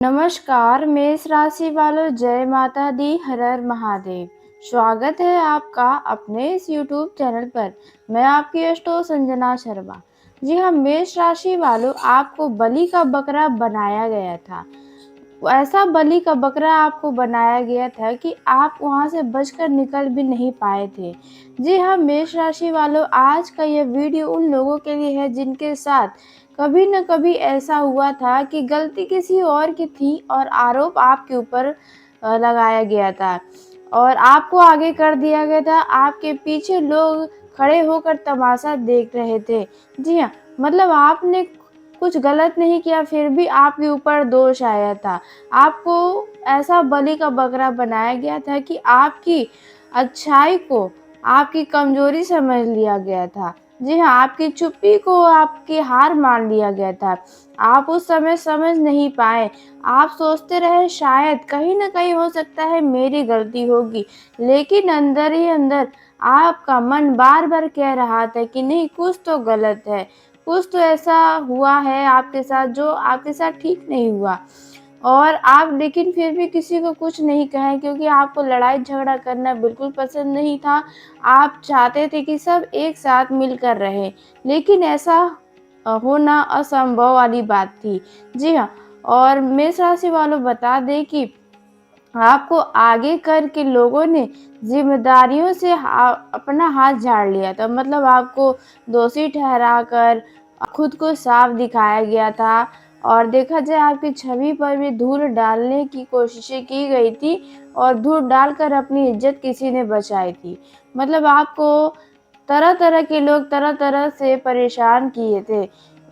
नमस्कार, मेष राशि वालों, जय माता दी, हर हर महादेव। स्वागत है आपका अपने इस यूट्यूब चैनल पर। मैं आपकी होस्ट संजना शर्मा। जी हाँ, मेष राशि वालों, आपको बलि का बकरा बनाया गया था। ऐसा बलि का बकरा आपको बनाया गया था कि आप वहां से बचकर निकल भी नहीं पाए थे। जी हाँ, मेष राशि वालों, आज का यह वीडियो उन लोगों के लिए है जिनके साथ कभी न कभी ऐसा हुआ था कि गलती किसी और की थी और आरोप आपके ऊपर लगाया गया था और आपको आगे कर दिया गया था। आपके पीछे लोग खड़े होकर तमाशा देख रहे थे। जी हाँ, मतलब आपने कुछ गलत नहीं किया, फिर भी आपके ऊपर दोष आया था। आपको ऐसा बलि का बकरा बनाया गया था कि आपकी अच्छाई को आपकी कमजोरी समझ लिया गया था। जी हाँ, आपकी चुप्पी को आपकी हार मान लिया गया था। आप उस समय समझ नहीं पाए। आप सोचते रहे शायद कहीं न कहीं हो सकता है मेरी गलती होगी, लेकिन अंदर ही अंदर आपका मन बार-बार कह रहा था कि नहीं, कुछ तो गलत है। कुछ तो ऐसा हुआ है आपके साथ जो आपके साथ ठीक नहीं हुआ। और आप लेकिन फिर भी किसी को कुछ नहीं कहे, क्योंकि आपको लड़ाई झगड़ा करना बिल्कुल पसंद नहीं था। आप चाहते थे कि सब एक साथ मिलकर रहें, लेकिन ऐसा होना असंभव वाली बात थी। जी हाँ, और मेष राशि वालों, बता दें कि आपको आगे करके लोगों ने जिम्मेदारियों से अपना हाथ झाड़ लिया था। मतलब आपको दोषी ठहराकर खुद को साफ दिखाया गया था और देखा जाए आपकी छवि पर भी धूल डालने की कोशिशें की गई थी और धूल डालकर अपनी इज्जत किसी ने बचाई थी। मतलब आपको तरह तरह के लोग तरह तरह से परेशान किए थे,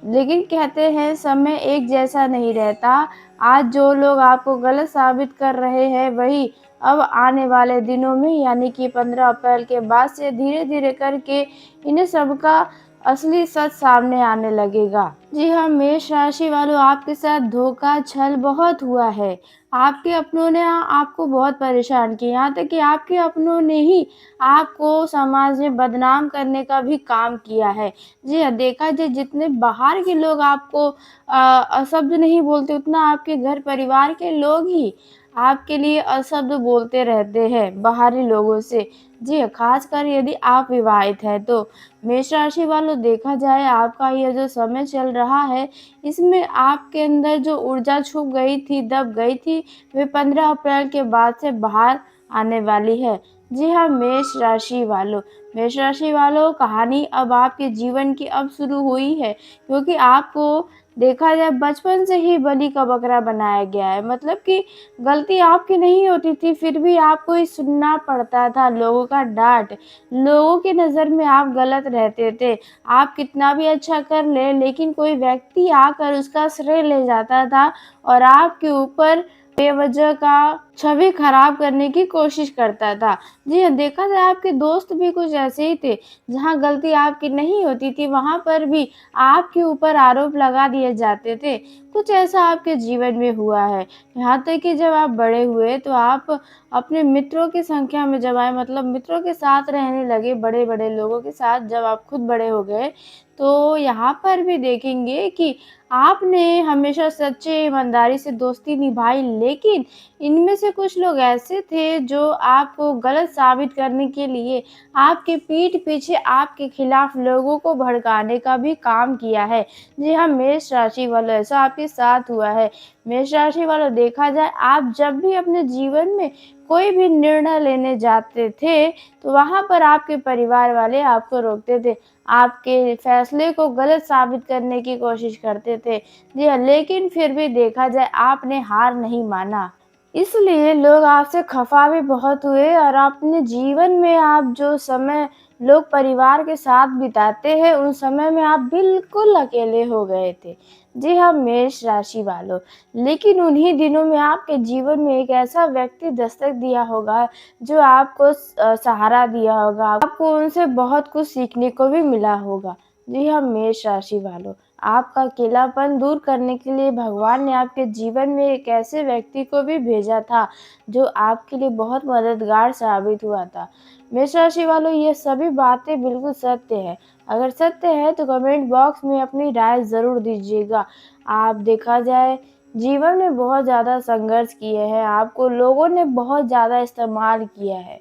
लेकिन कहते हैं समय एक जैसा नहीं रहता। आज जो लोग आपको गलत साबित कर रहे हैं, वही अब आने वाले दिनों में यानी कि 15 अप्रैल के बाद से धीरे धीरे करके इन्हें सबका असली सच सामने आने लगेगा। जी हाँ, मेष राशि वालों, आपके साथ धोखा छल बहुत हुआ है। आपके अपनों ने आपको बहुत परेशान किया, यहाँ तक कि आपके अपनों ने ही आपको समाज में बदनाम करने का भी काम किया है। जी हाँ, देखा जाए जितने बाहर के लोग आपको अशब्द नहीं बोलते, उतना आपके घर परिवार के लोग ही आपके लिए अशब्द बोलते रहते हैं बाहरी लोगों से। जी हाँ, खासकर यदि आप विवाहित हैं तो। मेष राशि वालों, देखा जाए आपका यह जो समय चल रहा है, इसमें आपके अंदर जो ऊर्जा छुप गई थी, दब गई थी, वे 15 अप्रैल के बाद से बाहर आने वाली है। जी हाँ, मेष राशि वालों, कहानी अब आपके जीवन की अब शुरू हुई है, क्योंकि आपको देखा जाए बचपन से ही बलि का बकरा बनाया गया है। मतलब कि गलती आपकी नहीं होती थी, फिर भी आपको ही सुनना पड़ता था लोगों का डांट। लोगों की नज़र में आप गलत रहते थे। आप कितना भी अच्छा कर ले, लेकिन कोई व्यक्ति आकर उसका श्रेय ले जाता था और आपके ऊपर बेवजह का छवि खराब करने की कोशिश करता था। जी हाँ, देखा जाए आपके दोस्त भी कुछ ऐसे ही थे। जहाँ गलती आपकी नहीं होती थी, वहाँ पर भी आपके ऊपर आरोप लगा दिए जाते थे। कुछ ऐसा आपके जीवन में हुआ है। यहाँ तक कि जब आप बड़े हुए तो आप अपने मित्रों की संख्या में जब आए, मतलब मित्रों के साथ रहने लगे, बड़े-बड़े लोगों के साथ जब आप खुद बड़े हो गए, तो यहाँ पर भी देखेंगे कि आपने हमेशा सच्चे ईमानदारी से दोस्ती निभाई, लेकिन इनमें से कुछ लोग ऐसे थे जो आपको गलत साबित करने के लिए आपके पीठ पीछे आपके खिलाफ लोगों को भड़काने का भी काम किया है। जी हाँ, मेष राशि वालों, ऐसा आपके साथ हुआ है। मेष राशि वालों, देखा जाए आप जब भी अपने जीवन में कोई भी निर्णय लेने जाते थे, तो वहाँ पर आपके परिवार वाले आपको रोकते थे। आपके फैसले को गलत साबित करने की कोशिश करते थे। जी हाँ, लेकिन फिर भी देखा जाए आपने हार नहीं माना। इसलिए लोग आपसे खफ़ा भी बहुत हुए और अपने जीवन में आप जो समय लोग परिवार के साथ बिताते हैं, उस समय में आप बिल्कुल अकेले हो गए थे। जी हाँ, मेष राशि वालों, लेकिन उन्हीं दिनों में आपके जीवन में एक ऐसा व्यक्ति दस्तक दिया होगा, जो आपको सहारा दिया होगा, आपको उनसे बहुत कुछ सीखने को भी मिला होगा। जी हाँ, मेष राशि वालों, आपका अकेलापन दूर करने के लिए भगवान ने आपके जीवन में एक ऐसे व्यक्ति को भी भेजा था, जो आपके लिए बहुत मददगार साबित हुआ था। मेष राशि वालों, ये सभी बातें बिल्कुल सत्य है। अगर सत्य है तो कमेंट बॉक्स में अपनी राय ज़रूर दीजिएगा। आप देखा जाए जीवन में बहुत ज़्यादा संघर्ष किए हैं, आपको लोगों ने बहुत ज़्यादा इस्तेमाल किया है।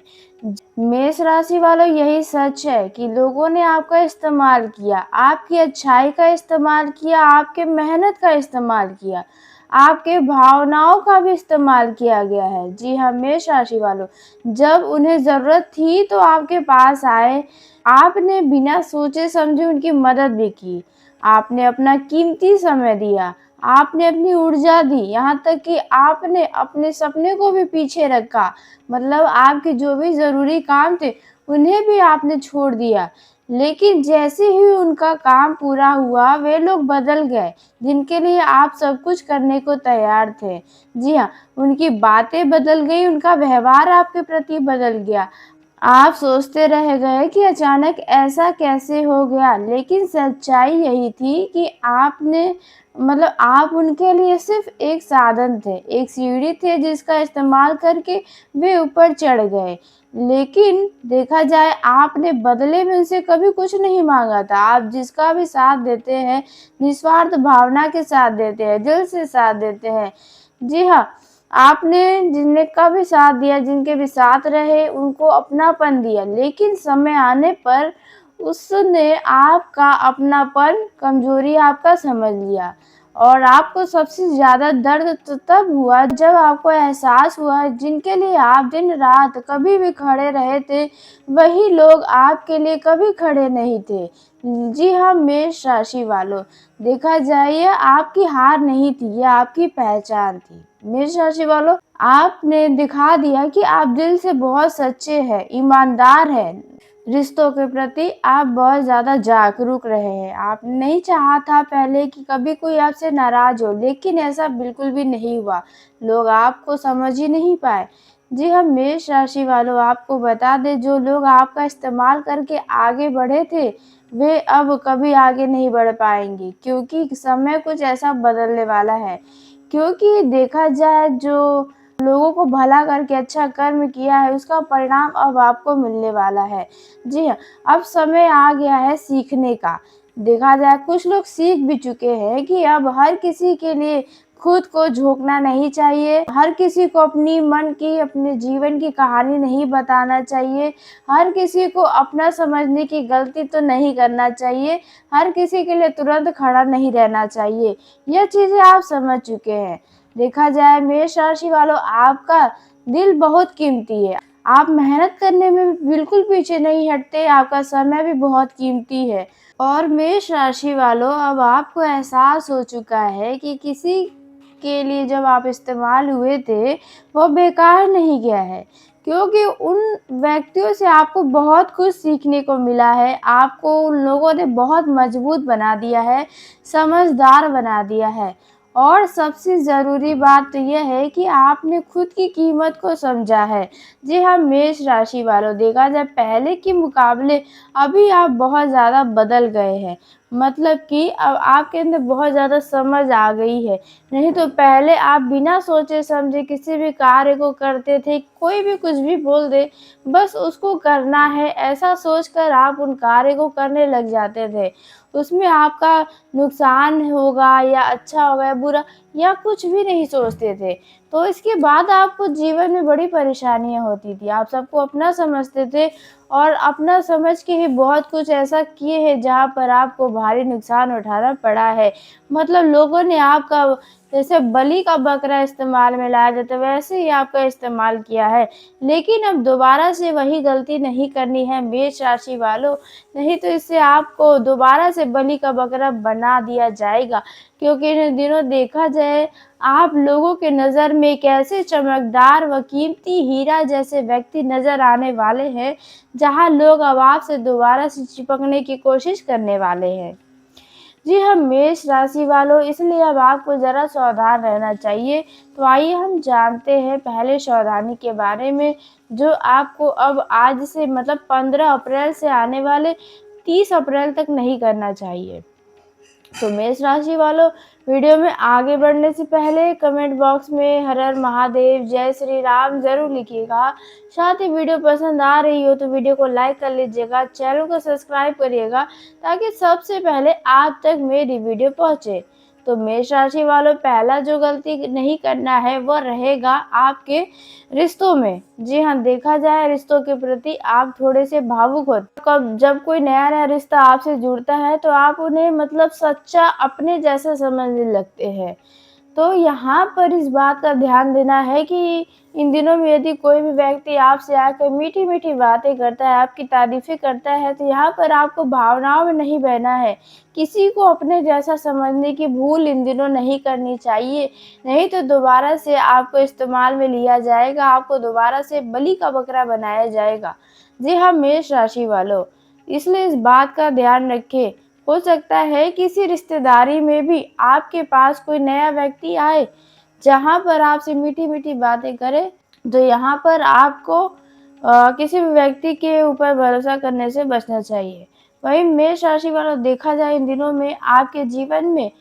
मेष राशि वालों, यही सच है कि लोगों ने आपका इस्तेमाल किया, आपकी अच्छाई का इस्तेमाल किया, आपके मेहनत का इस्तेमाल किया, आपके भावनाओं का भी इस्तेमाल किया गया है। जी हाँ, मेष राशि वालों, जब उन्हें ज़रूरत थी तो आपके पास आए, आपने बिना सोचे समझे उनकी मदद भी की, आपने अपना कीमती समय दिया, आपने अपनी ऊर्जा दी, यहाँ तक कि आपने अपने सपने को भी पीछे रखा। मतलब आपके जो भी ज़रूरी काम थे, उन्हें भी आपने छोड़ दिया। लेकिन जैसे ही उनका काम पूरा हुआ, वे लोग बदल गए, जिनके लिए आप सब कुछ करने को तैयार थे। जी हाँ, उनकी बातें बदल गई, उनका व्यवहार आपके प्रति बदल गया। आप सोचते रह गए कि अचानक ऐसा कैसे हो गया, लेकिन सच्चाई यही थी कि आपने मतलब आप उनके लिए सिर्फ एक साधन थे, एक सीढ़ी थे जिसका इस्तेमाल करके वे ऊपर चढ़ गए। लेकिन देखा जाए, आपने बदले में उनसे कभी कुछ नहीं माँगा था। आप जिसका भी साथ देते हैं, निस्वार्थ भावना के साथ देते हैं, दिल से साथ देते हैं। जी हाँ, आपने जिनका भी साथ दिया, जिनके भी साथ रहे, उनको अपनापन दिया, लेकिन समय आने पर उसने आपका अपनापन, कमज़ोरी आपका समझ लिया। और आपको सबसे ज़्यादा दर्द तो तब हुआ जब आपको एहसास हुआ, जिनके लिए आप दिन-रात कभी भी खड़े रहे थे, वही लोग आपके लिए कभी खड़े नहीं थे। जी हाँ, मेष राशि वालों, देखा जाए ये आपकी हार नहीं थी, ये आपकी पहचान थी। मेष राशि वालों, आपने दिखा दिया कि आप दिल से बहुत सच्चे हैं, ईमानदार हैं। रिश्तों के प्रति आप बहुत ज़्यादा जागरूक रहे हैं। आपने नहीं चाहा था पहले कि कभी कोई आपसे नाराज़ हो, लेकिन ऐसा बिल्कुल भी नहीं हुआ। लोग आपको समझ ही नहीं पाए। जी हाँ, मेष राशि वालों, आपको बता दें, जो लोग आपका इस्तेमाल करके आगे बढ़े थे, वे अब कभी आगे नहीं बढ़ पाएँगे, क्योंकि समय कुछ ऐसा बदलने वाला है। क्योंकि देखा जाए, जो लोगों को भला करके अच्छा कर्म किया है, उसका परिणाम अब आपको मिलने वाला है। जी हाँ, अब समय आ गया है सीखने का। देखा जाए, कुछ लोग सीख भी चुके हैं कि अब हर किसी के लिए खुद को झोंकना नहीं चाहिए, हर किसी को अपनी मन की, अपने जीवन की कहानी नहीं बताना चाहिए, हर किसी को अपना समझने की गलती तो नहीं करना चाहिए, हर किसी के लिए तुरंत खड़ा नहीं रहना चाहिए। यह चीज़ें आप समझ चुके हैं। देखा जाए, मेष राशि वालों, आपका दिल बहुत कीमती है। आप मेहनत करने में बिल्कुल पीछे नहीं हटते, आपका समय भी बहुत कीमती है। और मेष राशि वालों, अब आपको एहसास हो चुका है कि किसी के लिए जब आप इस्तेमाल हुए थे, वो बेकार नहीं गया है, क्योंकि उन व्यक्तियों से आपको बहुत कुछ सीखने को मिला है। आपको उन लोगों ने बहुत मजबूत बना दिया है, समझदार बना दिया है। और सबसे ज़रूरी बात तो यह है कि आपने खुद की कीमत को समझा है। जी हाँ, मेष राशि वालों, देखा जाए, पहले के मुकाबले अभी आप बहुत ज़्यादा बदल गए हैं। मतलब कि अब आपके अंदर बहुत ज़्यादा समझ आ गई है। नहीं तो पहले आप बिना सोचे समझे किसी भी कार्य को करते थे, कोई भी कुछ भी बोल दे, बस उसको करना है, ऐसा सोचकर आप उन कार्य को करने लग जाते थे। उसमें आपका नुकसान होगा या अच्छा होगा या बुरा, या कुछ भी नहीं सोचते थे। तो इसके बाद आपको जीवन में बड़ी परेशानियाँ होती थी। आप सबको अपना समझते थे और अपना समझ के ही बहुत कुछ ऐसा किए हैं जहाँ पर आपको भारी नुकसान उठाना पड़ा है। मतलब लोगों ने आपका, जैसे बलि का बकरा इस्तेमाल में लाया जाता है, वैसे ही आपका इस्तेमाल किया है। लेकिन अब दोबारा से वही गलती नहीं करनी है मेष राशि वालों, नहीं तो इससे आपको दोबारा से बलि का बकरा बना दिया जाएगा। क्योंकि इन दिनों देखा जाए, आप लोगों के नज़र में एक ऐसे चमकदार व कीमती हीरा जैसे व्यक्ति नज़र आने वाले हैं, जहाँ लोग अब आपसे दोबारा से चिपकने की कोशिश करने वाले हैं। जी हाँ, मेष राशि वालों, इसलिए अब आपको ज़रा सावधान रहना चाहिए। तो आइए हम जानते हैं पहले सावधानी के बारे में, जो आपको अब आज से मतलब 15 अप्रैल से आने वाले 30 अप्रैल तक नहीं करना चाहिए। तो मेष राशि वालों, वीडियो में आगे बढ़ने से पहले कमेंट बॉक्स में हर हर महादेव, जय श्री राम ज़रूर लिखिएगा। साथ ही वीडियो पसंद आ रही हो तो वीडियो को लाइक कर लीजिएगा, चैनल को सब्सक्राइब करिएगा, ताकि सबसे पहले आप तक मेरी वीडियो पहुंचे। तो मेष राशि वालों, पहला जो गलती नहीं करना है वो रहेगा आपके रिश्तों में। जी हाँ, देखा जाए रिश्तों के प्रति आप थोड़े से भावुक होते। कब जब कोई नया-नया रिश्ता आपसे जुड़ता है तो आप उन्हें मतलब सच्चा अपने जैसा समझने लगते हैं। तो यहाँ पर इस बात का ध्यान देना है कि इन दिनों में यदि कोई भी व्यक्ति आपसे आकर मीठी-मीठी बातें करता है, आपकी तारीफ़ें करता है, तो यहाँ पर आपको भावनाओं में नहीं बहना है। किसी को अपने जैसा समझने की भूल इन दिनों नहीं करनी चाहिए, नहीं तो दोबारा से आपको इस्तेमाल में लिया जाएगा, आपको दोबारा से बलि का बकरा बनाया जाएगा। जी हाँ, मेष राशि वालों, इसलिए इस बात का ध्यान रखें। हो सकता है किसी रिश्तेदारी में भी आपके पास कोई नया व्यक्ति आए, जहाँ पर आपसे मीठी-मीठी बातें करे, तो यहाँ पर आपको किसी भी व्यक्ति के ऊपर भरोसा करने से बचना चाहिए। वहीं मेष राशि वालों, देखा जाए इन दिनों में आपके जीवन में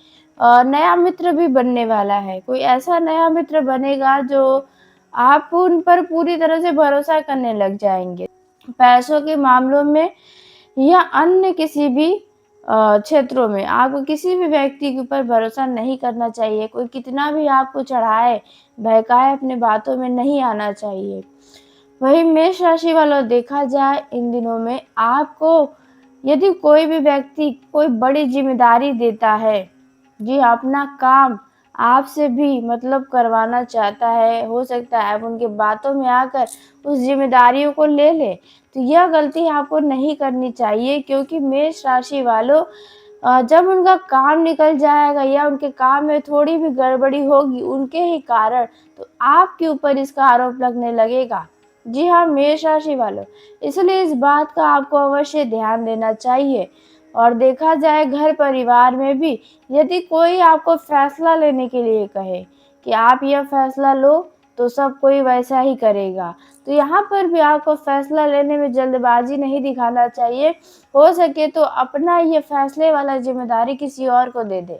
नया मित्र भी बनने वाला है। कोई ऐसा नया मित्र बनेगा जो आप उन पर पूरी तरह से भरोसा करने लग जाएँगे। पैसों के मामलों में या अन्य किसी भी क्षेत्रों में आपको किसी भी व्यक्ति के ऊपर भरोसा नहीं करना चाहिए। कोई कितना भी आपको चढ़ाए, बहकाए, अपनी बातों में नहीं आना चाहिए। वहीं मेष राशि वालों, देखा जाए इन दिनों में आपको यदि कोई भी व्यक्ति कोई बड़ी ज़िम्मेदारी देता है, जी हाँ, अपना काम आपसे भी मतलब करवाना चाहता है, हो सकता है आप उनकी बातों में आकर उस ज़िम्मेदारियों को ले लें, तो यह गलती आपको नहीं करनी चाहिए, क्योंकि मेष राशि वालों, जब उनका काम निकल जाएगा या उनके काम में थोड़ी भी गड़बड़ी होगी उनके ही कारण, तो आपके ऊपर इसका आरोप लगने लगेगा। जी हाँ, मेष राशि वालों, इसलिए इस बात का आपको अवश्य ध्यान देना चाहिए। और देखा जाए घर परिवार में भी यदि कोई आपको फैसला लेने के लिए कहे कि आप यह फैसला लो, तो सब कोई वैसा ही करेगा। तो यहाँ पर भी आपको फैसला लेने में जल्दबाजी नहीं दिखाना चाहिए। हो सके तो अपना ये फैसले वाला ज़िम्मेदारी किसी और को दे दें।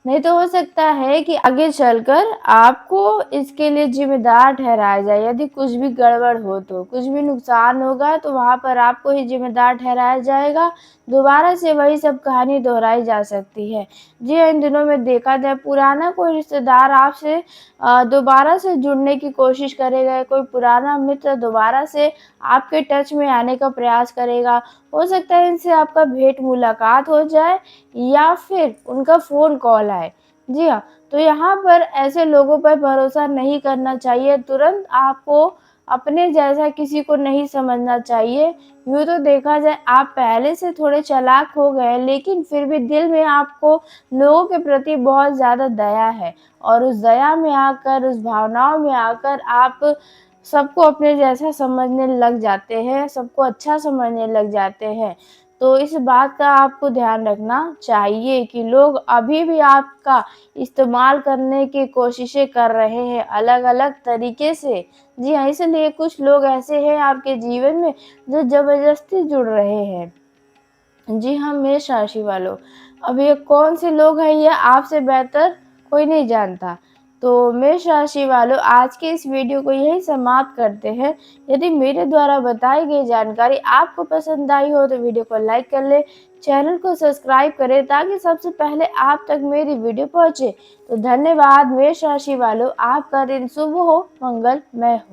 नहीं तो हो सकता है कि आगे चलकर आपको इसके लिए ज़िम्मेदार ठहराया जाए। यदि कुछ भी गड़बड़ हो तो, कुछ भी नुकसान होगा तो वहाँ पर आपको ही ज़िम्मेदार ठहराया जाएगा। दोबारा से वही सब कहानी दोहराई जा सकती है। जी हाँ, इन दिनों में देखा जाए पुराना कोई रिश्तेदार आपसे दोबारा से जुड़ने की कोशिश करेगा, कोई पुराना मित्र दोबारा से आपके टच में आने का प्रयास करेगा। हो सकता है इनसे आपका भेंट मुलाकात हो जाए या फिर उनका फ़ोन कॉल आए। जी हाँ, तो यहाँ पर ऐसे लोगों पर भरोसा नहीं करना चाहिए, तुरंत आपको अपने जैसा किसी को नहीं समझना चाहिए। यूँ तो देखा जाए आप पहले से थोड़े चालाक हो गए, लेकिन फिर भी दिल में आपको लोगों के प्रति बहुत ज़्यादा दया है, और उस दया में आकर, उस भावनाओं में आकर आप सबको अपने जैसा समझने लग जाते हैं, सबको अच्छा समझने लग जाते हैं। तो इस बात का आपको ध्यान रखना चाहिए कि लोग अभी भी आपका इस्तेमाल करने की कोशिशें कर रहे हैं अलग-अलग तरीके से। जी हाँ, इसलिए कुछ लोग ऐसे हैं आपके जीवन में जो ज़बरदस्ती जुड़ रहे हैं। जी हाँ, मेष राशि वालों, अब ये कौन से लोग हैं ये आपसे बेहतर कोई नहीं जानता। तो मेष राशि वालों, आज के इस वीडियो को यहीं समाप्त करते हैं। यदि मेरे द्वारा बताई गई जानकारी आपको पसंद आई हो तो वीडियो को लाइक कर लें, चैनल को सब्सक्राइब करें ताकि सबसे पहले आप तक मेरी वीडियो पहुँचे। तो धन्यवाद मेष राशि वालों, आपका दिन शुभ हो, मंगलमय हो।